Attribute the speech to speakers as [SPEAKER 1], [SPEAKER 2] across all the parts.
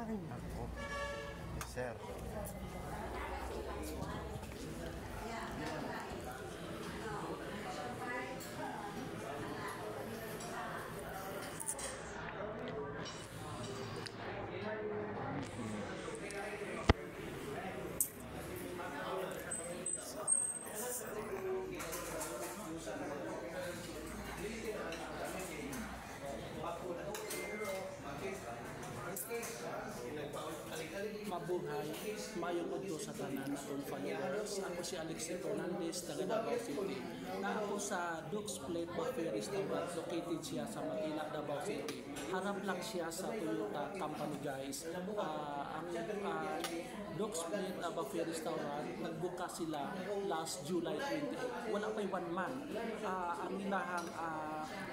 [SPEAKER 1] Ay, nako. Yes, sir.
[SPEAKER 2] Mabuhay, mayong udto sa tanan natong followers. Ako si Alexis Fernandez, taga Davao City. Na ako sa Duke's Plate Buffet Restaurant, located siya sa Matina, Davao City. Harap lang siya sa Toyota Company, guys. Ang Duke's Plate Buffet Restaurant, nagbuka sila last July 28. Wala pa 1 month. Ang ilahang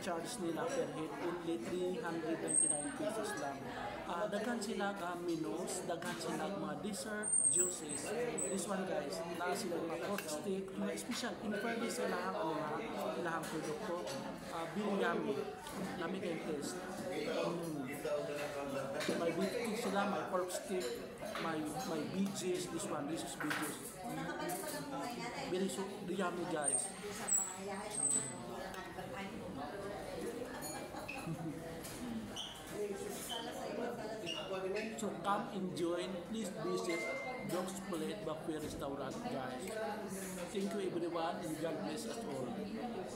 [SPEAKER 2] charge nila per head, only 399 pesos lang. Daghan sila menus, daghan sila mga dessert, juices. This one, guys, na sila mga pork stick, mga special, in-fairly sa ilahang produkto. Biryani, namin kayo taste. May beef sila, may pork stick, may BGs, this is BGs. Very yummy, guys. So come enjoy, please visit Duke's Plate Buffet Restaurant, guys. Thank you everyone and God bless us all.